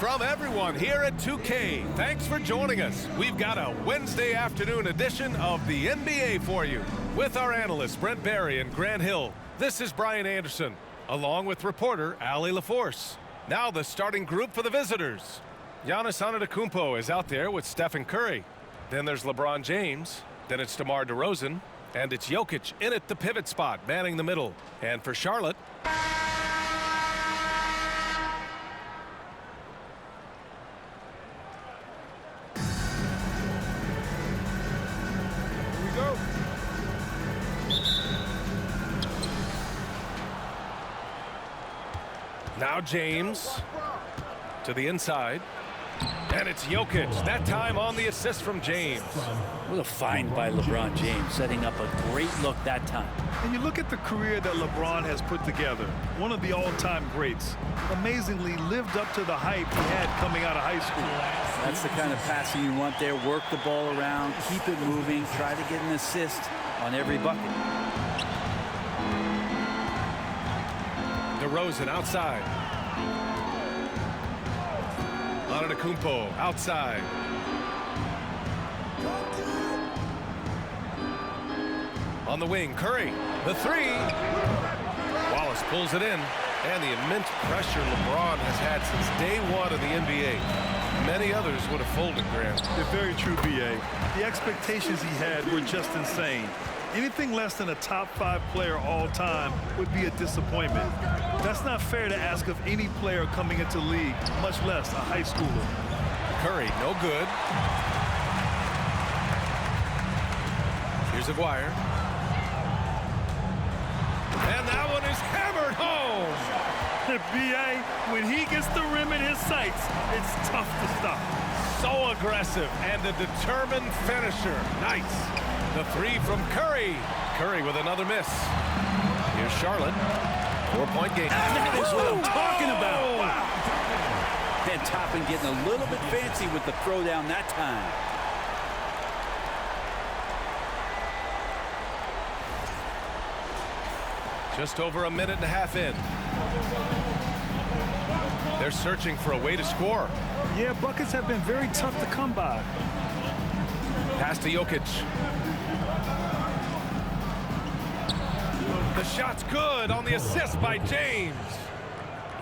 From everyone here at 2K, thanks for joining us. We've got a Wednesday afternoon edition of the NBA for you with our analysts Brent Barry and Grant Hill. This is Brian Anderson, along with reporter Allie LaForce. Now the starting group for the visitors. Giannis Antetokounmpo is out there with Stephen Curry. Then there's LeBron James. Then it's DeMar DeRozan. And it's Jokic in at the pivot spot, manning the middle. And for Charlotte, now James to the inside. And it's Jokic, that time on the assist from James. What a find by LeBron James, setting up a great look that time. And you look at the career that LeBron has put together, one of the all-time greats. Amazingly lived up to the hype he had coming out of high school. That's the kind of passing you want there. Work the ball around, keep it moving, try to get an assist on every bucket. DeRozan outside. Antetokounmpo outside. On the wing, Curry, the three. Wallace pulls it in, and the immense pressure LeBron has had since day one of the NBA. Many others would have folded, Grant. They're very true, B.A. The expectations he had were just insane. Anything less than a top 5 player all time would be a disappointment. That's not fair to ask of any player coming into the league, much less a high schooler. Curry, no good. Here's Aguirre. And that one is hammered home. B.A., when he gets the rim in his sights, it's tough to stop. So aggressive and a determined finisher. Nice. The three from Curry. Curry with another miss. Here's Charlotte. 4-point game. That is what I'm talking about. Wow. And Toppin getting a little bit fancy with the throwdown that time. Just over a minute and a half in. They're searching for a way to score. Yeah, buckets have been very tough to come by. Pass to Jokic. The shot's good on the assist by James.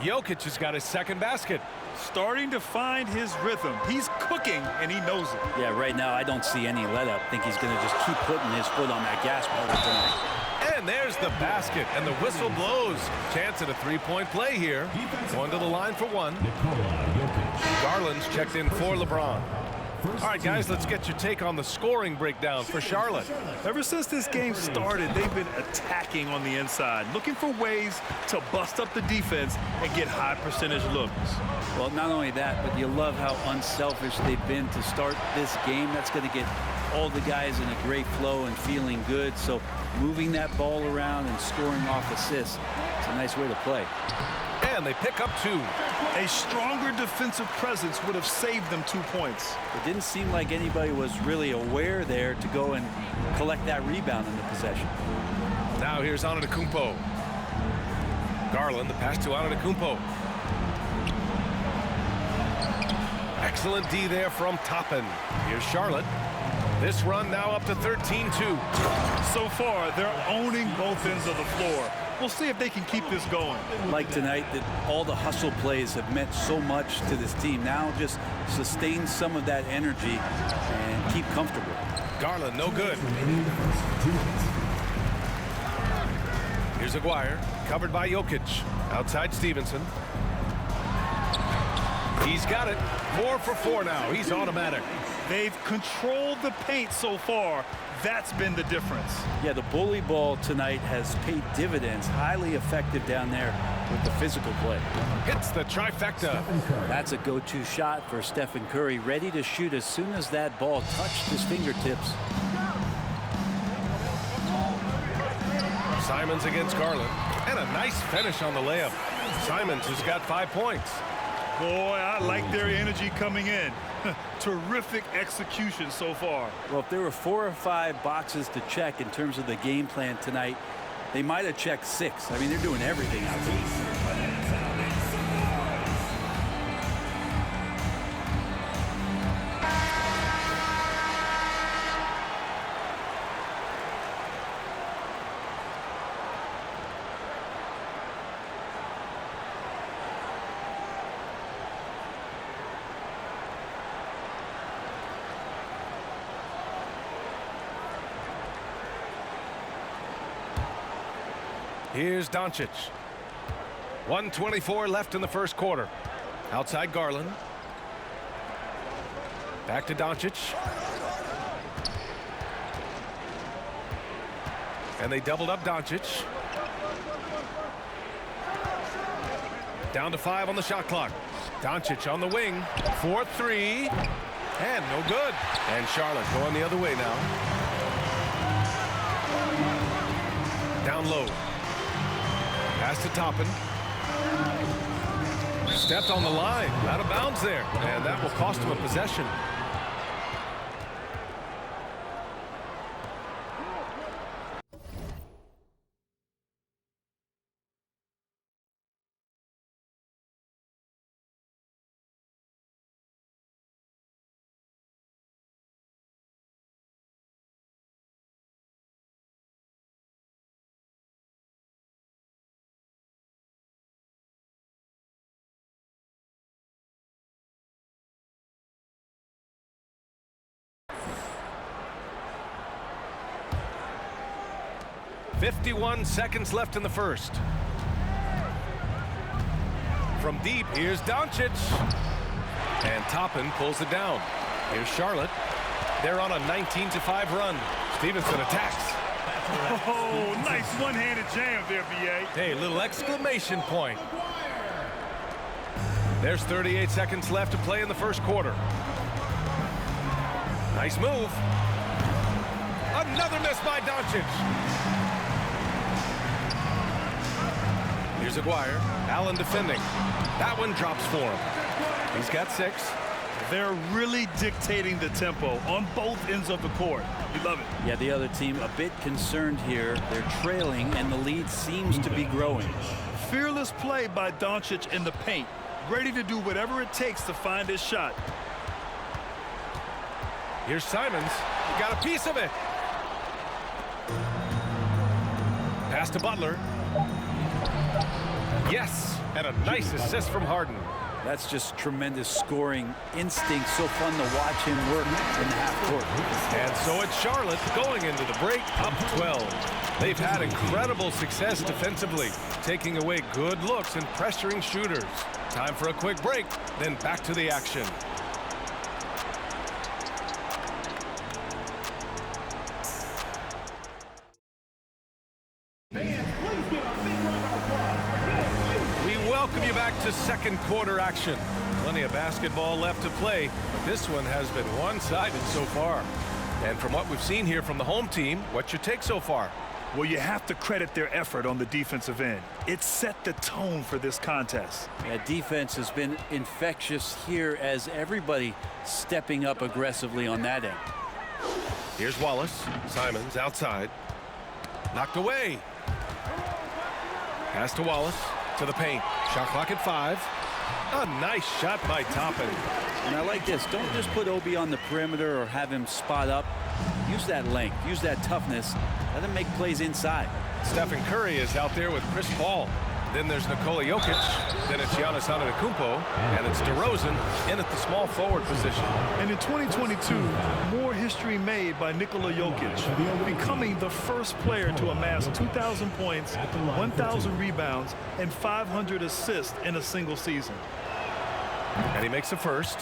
Jokic has got his second basket. Starting to find his rhythm. He's cooking, and he knows it. Yeah, right now I don't see any let-up. I think he's going to just keep putting his foot on that gas pedal tonight. And there's the basket, and the whistle blows. Chance at a three-point play here. Going to the line for one. Garland's checked in for LeBron. All right, guys, let's get your take on the scoring breakdown for Charlotte. Ever since this game started, they've been attacking on the inside, looking for ways to bust up the defense and get high percentage looks. Well, not only that, but you love how unselfish they've been to start this game. That's going to get all the guys in a great flow and feeling good. So moving that ball around and scoring off assists, it's a nice way to play. And they pick up 2. A stronger defensive presence would have saved them 2 points. It didn't seem like anybody was really aware there to go and collect that rebound in the possession. Now here's Antetokounmpo. Garland, the pass to Antetokounmpo. Excellent D there from Toppin. Here's Charlotte. This run now up to 13-2. So far, they're owning both ends of the floor. We'll see if they can keep this going. Like tonight, that all the hustle plays have meant so much to this team. Now just sustain some of that energy and keep comfortable. Garland, no good. Here's Aguirre, covered by Jokic. Outside Stevenson. He's got it. 4 for 4 now. He's automatic. They've controlled the paint so far. That's been the difference. Yeah, the bully ball tonight has paid dividends. Highly effective down there with the physical play. Hits the trifecta. That's a go-to shot for Stephen Curry, ready to shoot as soon as that ball touched his fingertips. Simons against Garland. And a nice finish on the layup. Simons has got 5 points. Boy, I like their energy coming in. Terrific execution so far. Well, if there were 4 or 5 boxes to check in terms of the game plan tonight, they might have checked 6. I mean, they're doing everything out there. Here's Doncic. 1:24 left in the first quarter. Outside Garland. Back to Doncic. And they doubled up Doncic. Down to 5 on the shot clock. Doncic on the wing. 4-3. And no good. And Charlotte going the other way now. Down low. Pass to Toppin. Stepped on the line. Out of bounds there. And that will cost him a possession. .51 seconds left in the first. From deep, here's Doncic. And Toppin pulls it down. Here's Charlotte. They're on a 19-5 run. Stevenson attacks. Oh, nice one-handed jam there, B.A. Hey, little exclamation point. There's 38 seconds left to play in the first quarter. Nice move. Another miss by Doncic. Here's Aguirre. Allen defending. That one drops for him. He's got 6. They're really dictating the tempo on both ends of the court. You love it. Yeah, the other team a bit concerned here. They're trailing, and the lead seems to be growing. Fearless play by Doncic in the paint. Ready to do whatever it takes to find his shot. Here's Simons. He got a piece of it. Pass to Butler. Yes, and a nice assist from Harden. That's just tremendous scoring instinct. So fun to watch him work in the half court. And so it's Charlotte going into the break up 12. They've had incredible success defensively, taking away good looks and pressuring shooters. Time for a quick break, then back to the action. Welcome you back to second quarter action. Plenty of basketball left to play, but this one has been one-sided so far. And from what we've seen here from the home team, what's your take so far? Well, you have to credit their effort on the defensive end. It set the tone for this contest. Yeah, defense has been infectious here as everybody stepping up aggressively on that end. Here's Wallace. Simons outside. Knocked away. Pass to Wallace. To the paint. Shot clock at 5. A nice shot by Toppin. And I like this. Don't just put Obi on the perimeter or have him spot up. Use that length. Use that toughness. Let him make plays inside. Stephen Curry is out there with Chris Paul. Then there's Nikola Jokic. Then it's Giannis Antetokounmpo. And it's DeRozan in at the small forward position. And in 2022, more history made by Nikola Jokic, becoming the first player to amass 2,000 points, 1,000 rebounds, and 500 assists in a single season. And he makes a first.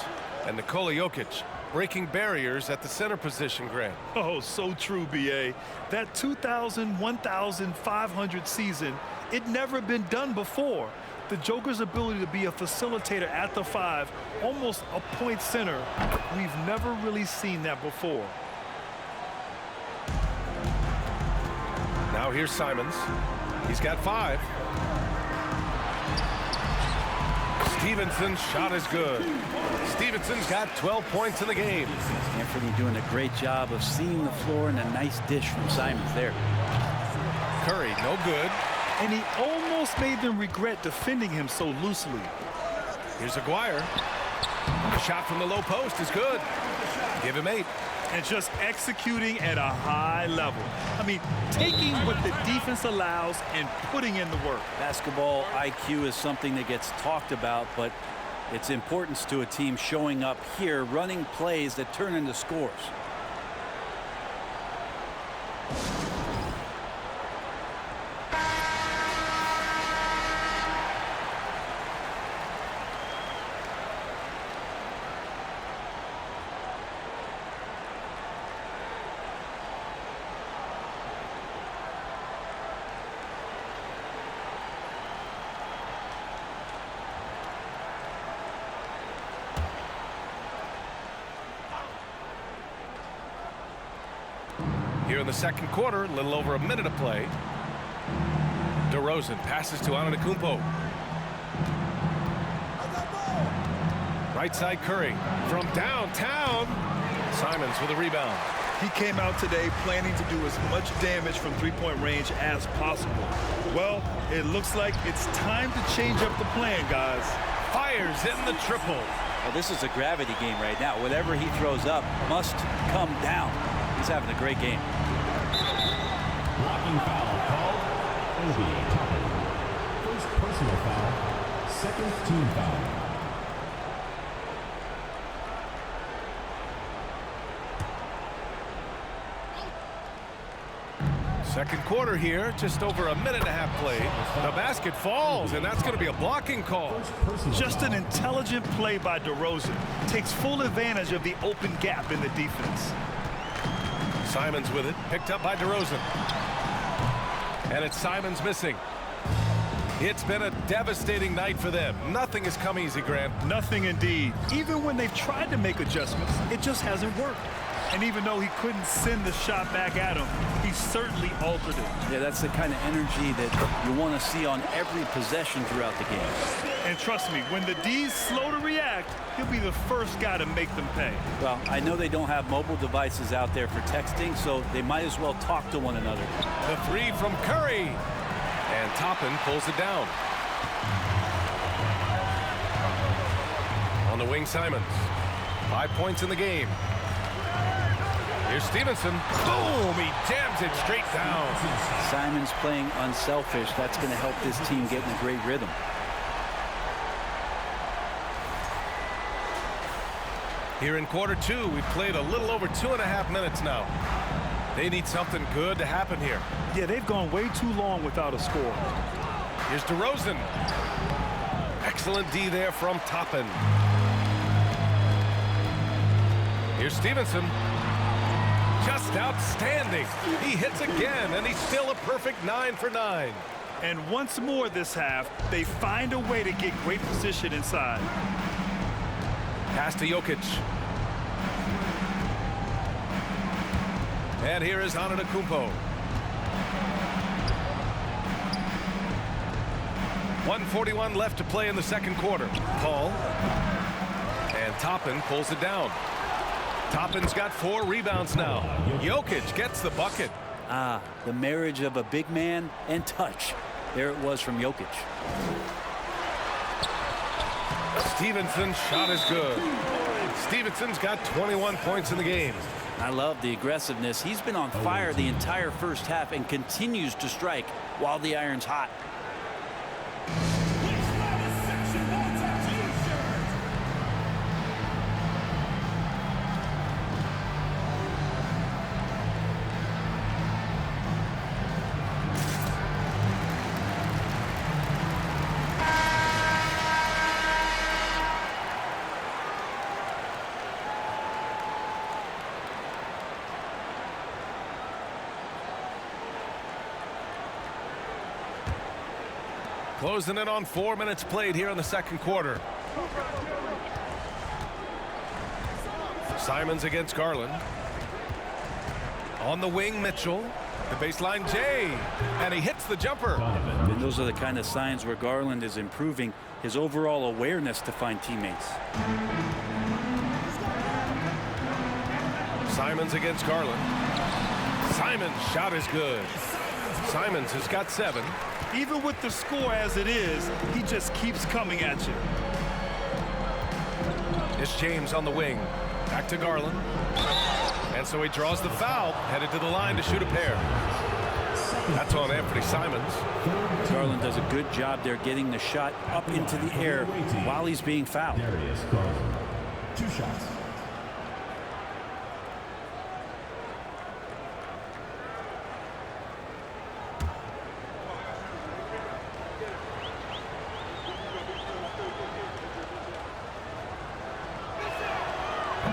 And Nikola Jokic breaking barriers at the center position, Grant. Oh, so true, B.A. That 2,000, 1,500 season, it never been done before. The Joker's ability to be a facilitator at the 5, almost a point center, we've never really seen that before. Now here's Simons. He's got 5. Stevenson's shot is good. Stevenson's got 12 points in the game. Anthony doing a great job of seeing the floor, and a nice dish from Simons there. Curry, no good. And he almost made them regret defending him so loosely. Here's Aguirre. A shot from the low post is good. Give him 8. And just executing at a high level. I mean, taking what the defense allows and putting in the work. Basketball IQ is something that gets talked about, but its importance to a team showing up here, running plays that turn into scores. Here in the second quarter, a little over a minute of play. DeRozan passes to Antetokounmpo. Right side Curry from downtown. Simons with a rebound. He came out today planning to do as much damage from three-point range as possible. Well, it looks like it's time to change up the plan, guys. Fires in the triple. Well, this is a gravity game right now. Whatever he throws up must come down. He's having a great game. Blocking foul called. Obi Toppin. First personal foul. Second team foul. Second quarter here, just over a minute and a half played. The basket falls, and that's going to be a blocking call. Just an intelligent play by DeRozan. Takes full advantage of the open gap in the defense. Simons with it, picked up by DeRozan. And it's Simons missing. It's been a devastating night for them. Nothing has come easy, Grant. Nothing indeed. Even when they've tried to make adjustments, it just hasn't worked. And even though he couldn't send the shot back at him, he certainly altered it. Yeah, that's the kind of energy that you want to see on every possession throughout the game. And trust me, when the D's slow to react, he'll be the first guy to make them pay. Well, I know they don't have mobile devices out there for texting, so they might as well talk to one another. The three from Curry. And Toppin pulls it down. On the wing, Simons. 5 points in the game. Here's Stevenson. Boom! He jams it straight down. Simons playing unselfish. That's going to help this team get in a great rhythm. Here in quarter two, we've played a little over 2.5 minutes now. They need something good to happen here. Yeah, they've gone way too long without a score. Here's DeRozan. Excellent D there from Toppin. Here's Stevenson. Just outstanding. He hits again, and he's still a perfect 9 for 9. And once more this half, they find a way to get great position inside. Pass to Jokic. And here is Antetokounmpo. 1:41 left to play in the second quarter. Paul. And Toppin pulls it down. Toppin's got 4 rebounds now. Jokic gets the bucket. Ah, the marriage of a big man and touch. There it was from Jokic. Stevenson's shot is good. Stevenson's got 21 points in the game. I love the aggressiveness. He's been on fire the entire first half and continues to strike while the iron's hot. Closing in on 4 minutes played here in the second quarter. Simons against Garland. On the wing, Mitchell. The baseline, Jay. And he hits the jumper. And those are the kind of signs where Garland is improving his overall awareness to find teammates. Simons against Garland. Simons' shot is good. Simons has got 7. Even with the score as it is, he just keeps coming at you. It's James on the wing. Back to Garland. And so he draws the foul, headed to the line to shoot a pair. That's on Anthony Simons. Garland does a good job there getting the shot up into the air while he's being fouled. Darius Garland. 2 shots.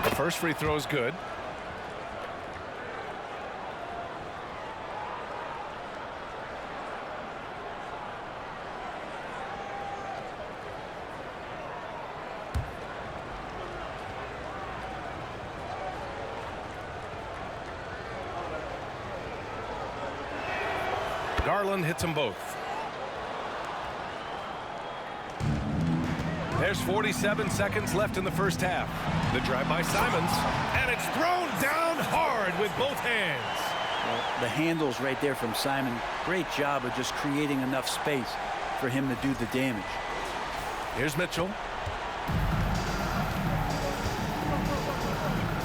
The first free throw is good. Garland hits them both. There's 47 seconds left in the first half. The drive by Simons, and it's thrown down hard with both hands. Well, the handles right there from Simon. Great job of just creating enough space for him to do the damage. Here's Mitchell.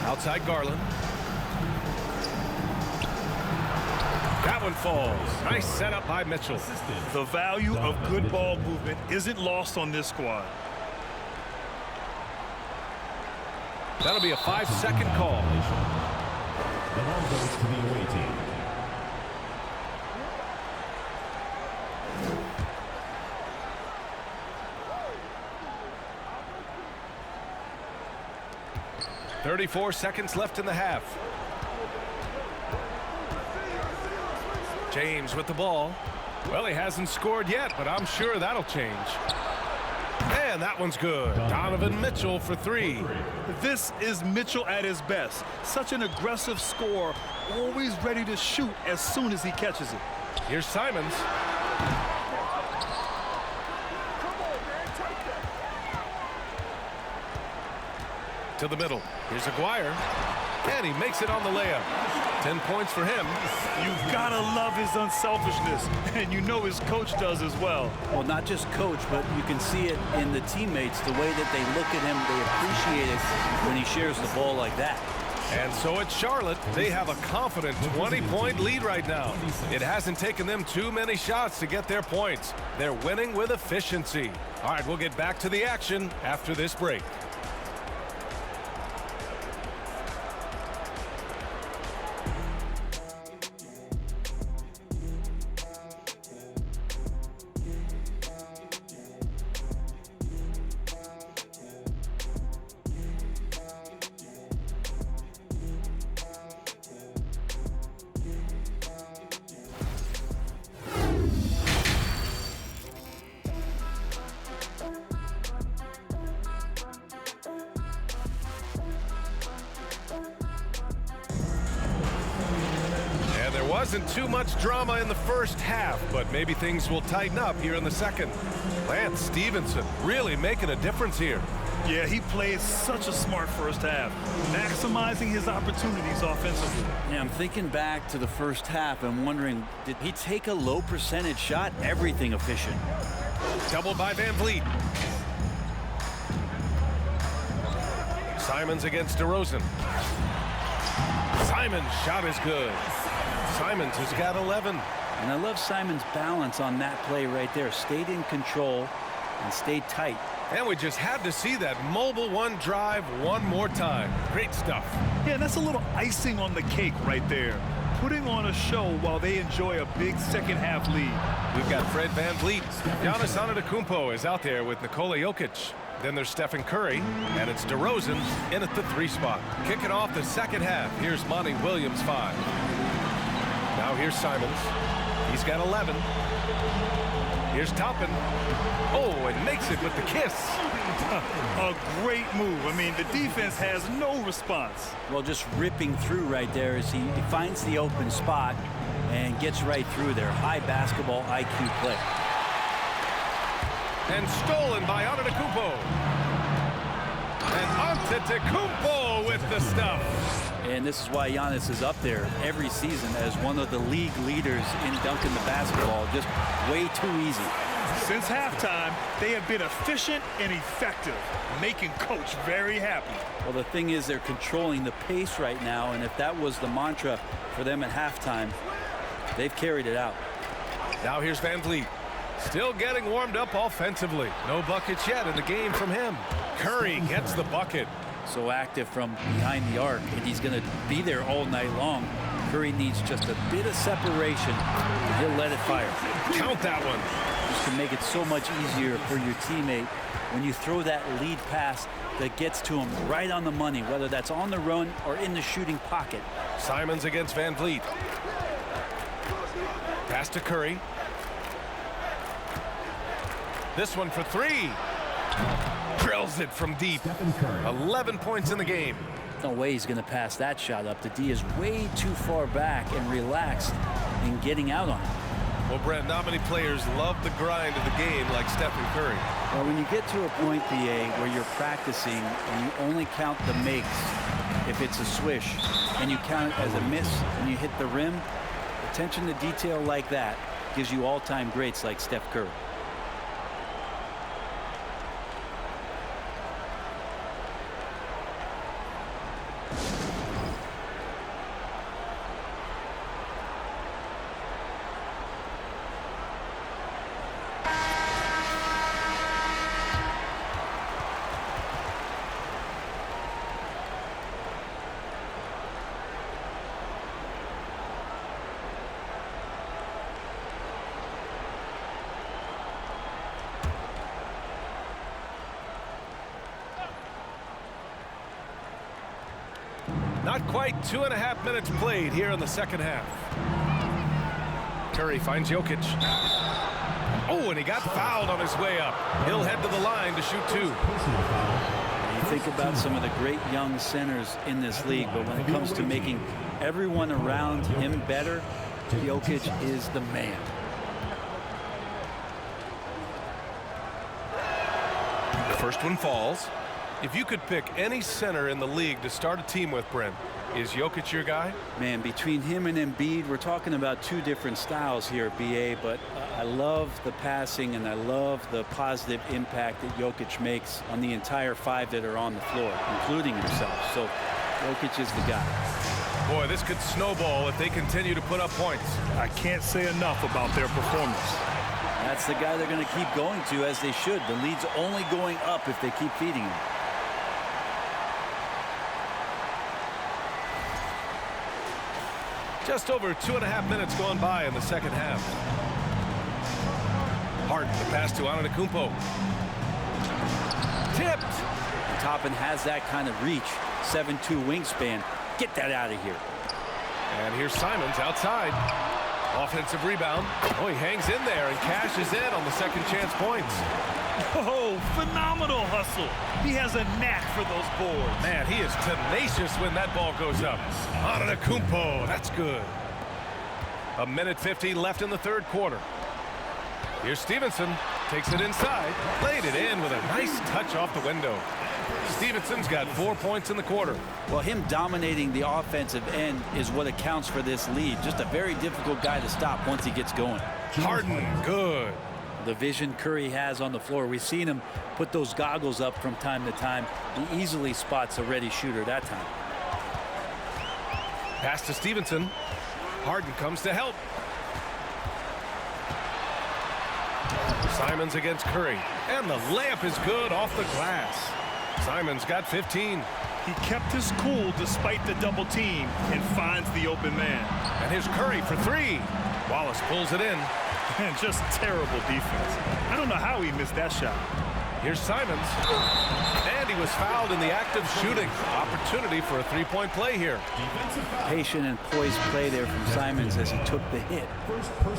Outside Garland. That one falls. Nice setup by Mitchell. The value of good ball movement isn't lost on this squad. That'll be a 5-second call. The ball goes to the away team. .34 seconds left in the half. James with the ball. Well, he hasn't scored yet, but I'm sure that'll change. And that one's good. Donovan Mitchell for 3. This is Mitchell at his best. Such an aggressive scorer, always ready to shoot as soon as he catches it. Here's Simons. To the middle. Here's Aguirre. And he makes it on the layup. 10 points for him. You've got to love his unselfishness, and you know his coach does as well. Well, not just coach, but you can see it in the teammates, the way that they look at him. They appreciate it when he shares the ball like that. And so it's Charlotte. They have a confident 20-point lead right now. It hasn't taken them too many shots to get their points. They're winning with efficiency. All right, we'll get back to the action after this break. Wasn't too much drama in the first half, but maybe things will tighten up here in the second. Lance Stevenson really making a difference here. Yeah, he played such a smart first half, maximizing his opportunities offensively. Yeah, I'm thinking back to the first half and wondering, did he take a low percentage shot? Everything efficient. Doubled by Van Vliet. Simons against DeRozan. Simon's shot is good. Simons has got 11. And I love Simon's balance on that play right there. Stayed in control and stayed tight. And we just had to see that mobile one drive one more time. Great stuff. Yeah, that's a little icing on the cake right there. Putting on a show while they enjoy a big second half lead. We've got Fred Van Vliet. Giannis Antetokounmpo is out there with Nikola Jokic. Then there's Stephen Curry, and it's DeRozan in at the 3 spot. Kicking off the second half. Here's Monty Williams, 5. Now here's Simons. He's got 11. Here's Toppin. Oh, and makes it with the kiss. A great move. I mean, the defense has no response. Well, just ripping through right there as he finds the open spot and gets right through there. High basketball IQ play. And stolen by Antetokounmpo. And Antetokounmpo with the stuff. And this is why Giannis is up there every season as one of the league leaders in dunking the basketball. Just way too easy. Since halftime, they have been efficient and effective, making Coach very happy. Well, the thing is, they're controlling the pace right now, and if that was the mantra for them at halftime, they've carried it out. Now here's Van Vliet. Still getting warmed up offensively. No buckets yet in the game from him. Curry gets the bucket. So active from behind the arc, and he's going to be there all night long. Curry needs just a bit of separation, and he'll let it fire. Count that one. Just to make it so much easier for your teammate when you throw that lead pass that gets to him right on the money, whether that's on the run or in the shooting pocket. Simons against Van Vliet. Pass to Curry. This one for 3. Drills it from deep. 11 points in the game. No way he's going to pass that shot up. The D is way too far back and relaxed in getting out on it. Well, Brent, not many players love the grind of the game like Stephen Curry. Well, when you get to a point, BA, where you're practicing and you only count the makes if it's a swish, and you count it as a miss and you hit the rim, attention to detail like that gives you all-time greats like Steph Curry. Not quite 2.5 minutes played here in the second half. Curry finds Jokic. Oh, and he got fouled on his way up. He'll head to the line to shoot 2. You think about some of the great young centers in this league, but when it comes to making everyone around him better, Jokic is the man. The first one falls. If you could pick any center in the league to start a team with, Brent, is Jokic your guy? Man, between him and Embiid, we're talking about two different styles here, BA, but I love the passing and I love the positive impact that Jokic makes on the entire 5 that are on the floor, including himself. So Jokic is the guy. Boy, this could snowball if they continue to put up points. I can't say enough about their performance. That's the guy they're going to keep going to, as they should. The lead's only going up if they keep feeding him. Just over 2.5 minutes gone by in the second half. Harden, the pass to Antetokounmpo. Tipped. Toppin has that kind of reach. 7'2" wingspan. Get that out of here. And here's Simons outside. Offensive rebound. Oh, he hangs in there and cashes in on the second chance points. Oh, phenomenal hustle. He has a knack for those boards. Man, he is tenacious when that ball goes up. Antetokounmpo, that's good. 1:50 left in the third quarter. Here's Stevenson, takes it inside, laid it in with a nice touch off the window. Stevenson's got 4 points in the quarter. Well, him dominating the offensive end is what accounts for this lead. Just a very difficult guy to stop once he gets going. Harden, good. The vision Curry has on the floor. We've seen him put those goggles up from time to time. He easily spots a ready shooter that time. Pass to Stevenson. Harden comes to help. Simons against Curry. And the layup is good off the glass. Simons got 15. He kept his cool despite the double team and finds the open man. And here's Curry for 3. Wallace pulls it in. And just terrible defense. I don't know how he missed that shot. Here's Simons. And he was fouled in the act of shooting. Opportunity for a 3-point play here. Patient and poised play there from Simons as he took the hit.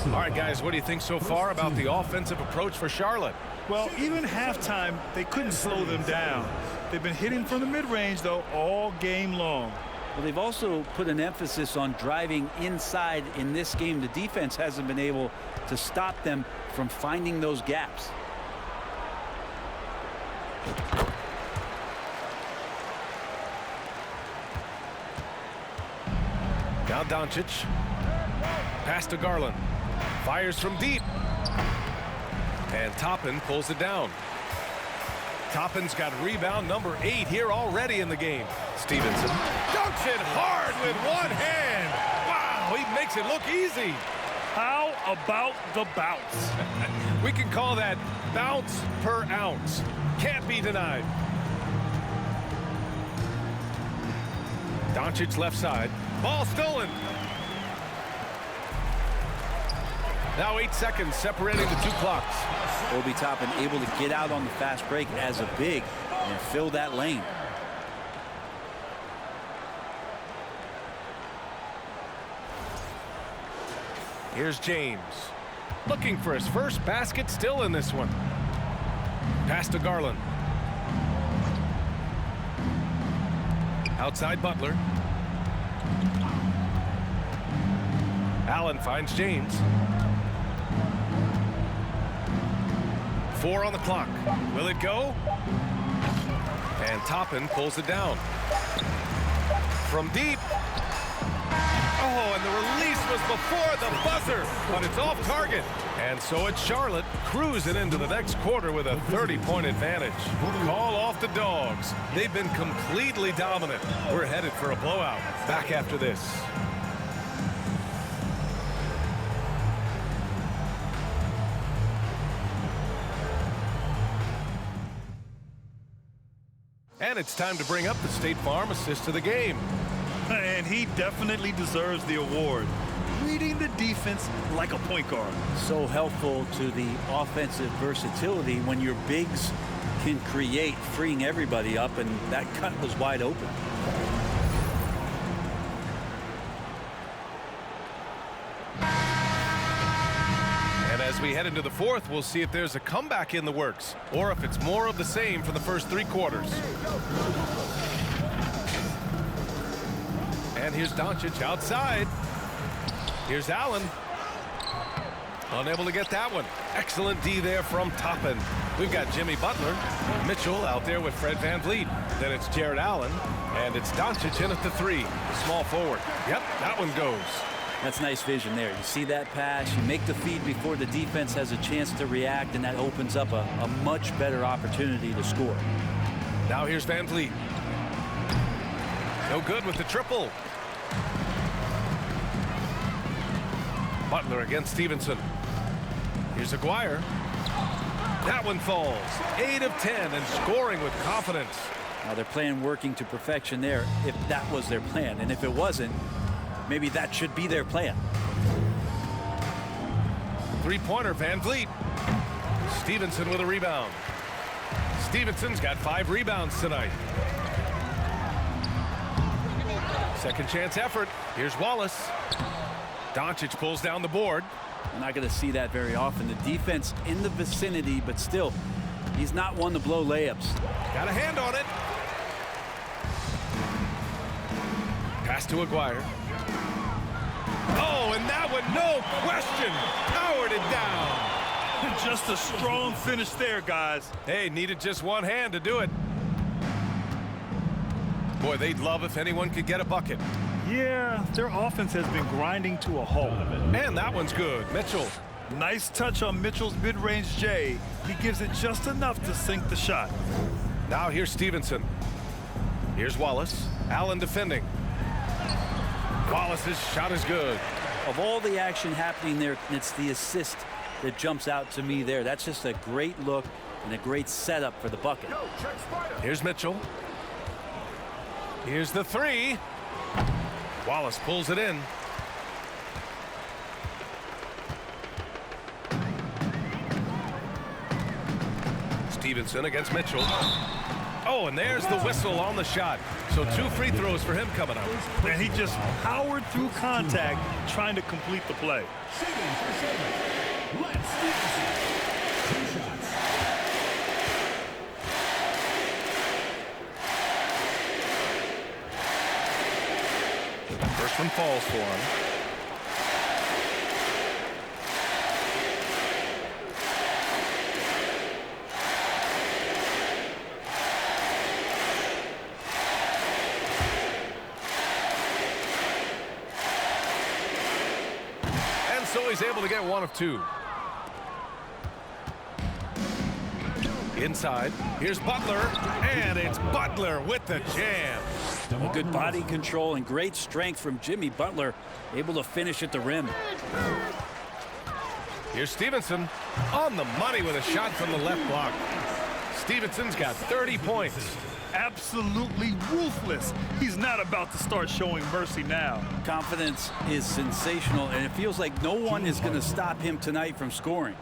All right, guys, what do you think so far about the offensive approach for Charlotte? Well, even halftime, they couldn't slow them down. They've been hitting from the mid-range, though, all game long. Well, they've also put an emphasis on driving inside in this game. The defense hasn't been able to stop them from finding those gaps. Now Doncic. Pass to Garland. Fires from deep. And Toppin pulls it down. Toppin's got rebound number 8 here already in the game. Stevenson dunks it hard with one hand. Wow, he makes it look easy. How about the bounce? We can call that bounce per ounce. Can't be denied. Doncic left side. Ball stolen. Now 8 seconds separating the 2 clocks. Obi Toppin able to get out on the fast break as a big and fill that lane. Here's James. Looking for his first basket still in this one. Pass to Garland. Outside Butler. Allen finds James. 4 on the clock. Will it go? And Toppin pulls it down. From deep. Oh, and the release was before the buzzer, but it's off target. And so it's Charlotte cruising into the next quarter with a 30-point advantage. Call off the Dogs. They've been completely dominant. We're headed for a blowout. Back after this. And it's time to bring up the State Farm assist to the game. And he definitely deserves the award. Reading the defense like a point guard. So helpful to the offensive versatility when your bigs can create, freeing everybody up, and that cut was wide open. And as we head into the fourth, we'll see if there's a comeback in the works or if it's more of the same for the first 3 quarters. And here's Doncic outside. Here's Allen. Unable to get that one. Excellent D there from Toppin. We've got Jimmy Butler. Mitchell out there with Fred VanVleet. Then it's Jared Allen. And it's Doncic in at the 3. The small forward. Yep, that one goes. That's nice vision there. You see that pass, you make the feed before the defense has a chance to react, and that opens up a much better opportunity to score. Now here's VanVleet. No good with the triple. Butler against Stevenson. Here's Aguirre. That one falls. 8 of 10 and scoring with confidence. Now they're playing working to perfection there if that was their plan. And if it wasn't, maybe that should be their plan. 3-pointer, VanVleet. Stevenson with a rebound. Stevenson's got 5 rebounds tonight. Second chance effort. Here's Wallace. Doncic pulls down the board. We're not going to see that very often. The defense in the vicinity, but still, he's not one to blow layups. Got a hand on it. Pass to Aguirre. Oh, and that one, no question, powered it down. Just a strong finish there, guys. Hey, needed just one hand to do it. Boy, they'd love if anyone could get a bucket. Yeah, their offense has been grinding to a halt. And that one's good. Mitchell. Nice touch on Mitchell's mid-range J. He gives it just enough to sink the shot. Now here's Stevenson. Here's Wallace. Allen defending. Wallace's shot is good. Of all the action happening there, it's the assist that jumps out to me there. That's just a great look and a great setup for the bucket. Here's Mitchell. Here's the 3. Wallace pulls it in. Stevenson against Mitchell. Oh, and there's the whistle on the shot. So 2 free throws for him coming up. And he just powered through contact trying to complete the play. First one falls for him. And so he's able to get 1 of 2. Inside, here's Butler, and it's Butler with the jam. Well, good body control and great strength from Jimmy Butler, able to finish at the rim. Here's Stevenson on the money with a shot from the left block. Stevenson's got 30 points. Absolutely ruthless. He's not about to start showing mercy now. Confidence is sensational, and it feels like no one is going to stop him tonight from scoring.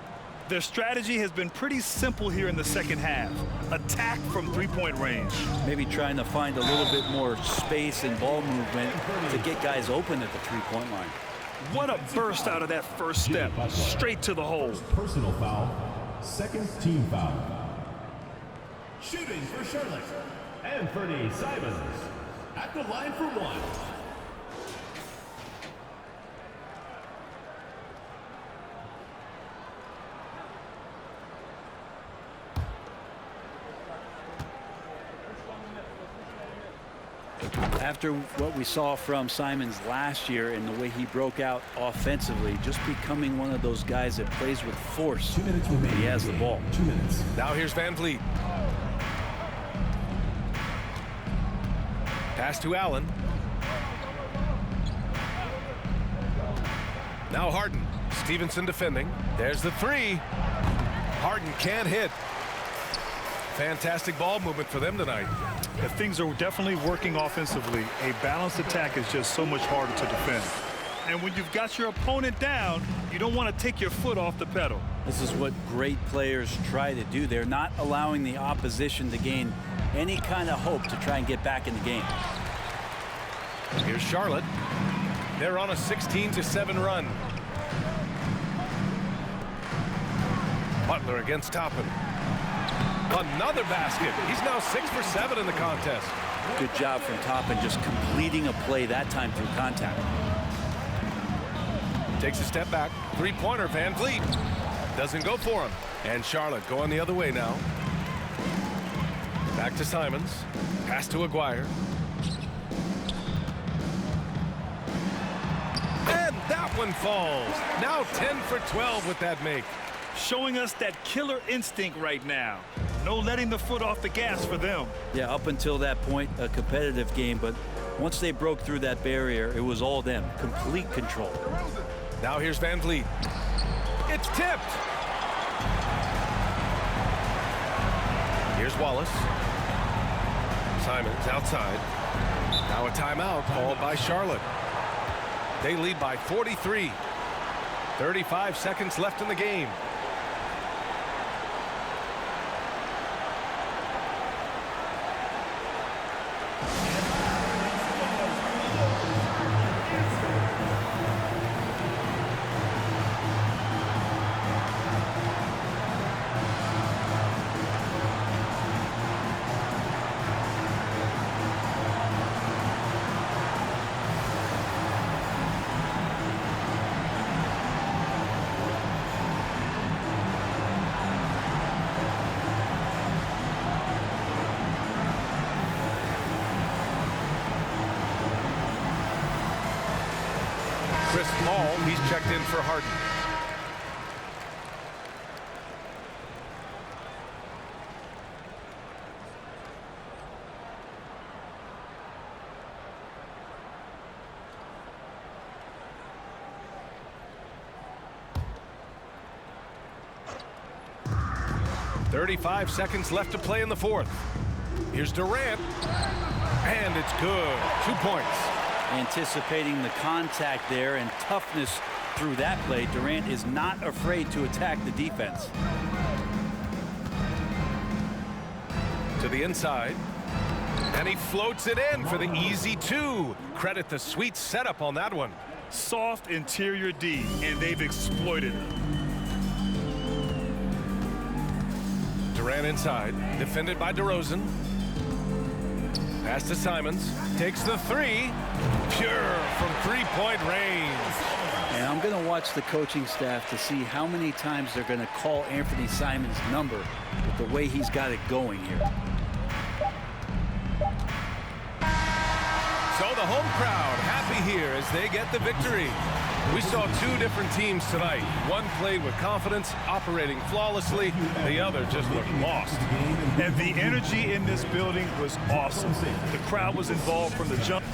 Their strategy has been pretty simple here in the second half. Attack from 3-point range. Maybe trying to find a little bit more space and ball movement to get guys open at the 3-point line. What a burst out of that first step. Straight to the hole. Personal foul. Second team foul. Shooting for Charlotte, Anthony Simons. At the line for 1. After what we saw from Simons last year and the way he broke out offensively, just becoming one of those guys that plays with force. 2 minutes remaining. He has the ball. 2 minutes. Now here's Van Vliet. Pass to Allen. Now Harden. Stevenson defending. There's the three. Harden can't hit. Fantastic ball movement for them tonight. If things are definitely working offensively, a balanced attack is just so much harder to defend. And when you've got your opponent down, you don't want to take your foot off the pedal. This is what great players try to do. They're not allowing the opposition to gain any kind of hope to try and get back in the game. Here's Charlotte. They're on a 16-7 run. Butler against Toppin. Another basket. He's now 6 for 7 in the contest. Good job from Toppin just completing a play that time through contact. Takes a step back. Three-pointer, Van Vliet. Doesn't go for him. And Charlotte going the other way now. Back to Simons. Pass to Aguirre. And that one falls. Now 10 for 12 with that make. Showing us that killer instinct right now. No letting the foot off the gas for them. Yeah, up until that point, a competitive game, but once they broke through that barrier, it was all them. Complete control. Now here's Van Vliet. It's tipped. Here's Wallace. Simons outside. Now a timeout called by Charlotte. They lead by 43. 35 seconds left in the game. Chris Paul, he's checked in for Harden. .35 seconds left to play in the fourth. Here's Durant. And it's good. 2 points. Anticipating the contact there and toughness through that play, Durant is not afraid to attack the defense. To the inside. And he floats it in for the easy two. Credit the sweet setup on that one. Soft interior D, and they've exploited it. Durant inside. Defended by DeRozan. Pass to Simons. Takes the three. Pure from three-point range. And I'm going to watch the coaching staff to see how many times they're going to call Anthony Simons' number with the way he's got it going here. So the home crowd happy here as they get the victory. We saw two different teams tonight. One played with confidence, operating flawlessly. The other just looked lost. And the energy in this building was awesome. The crowd was involved from the jump.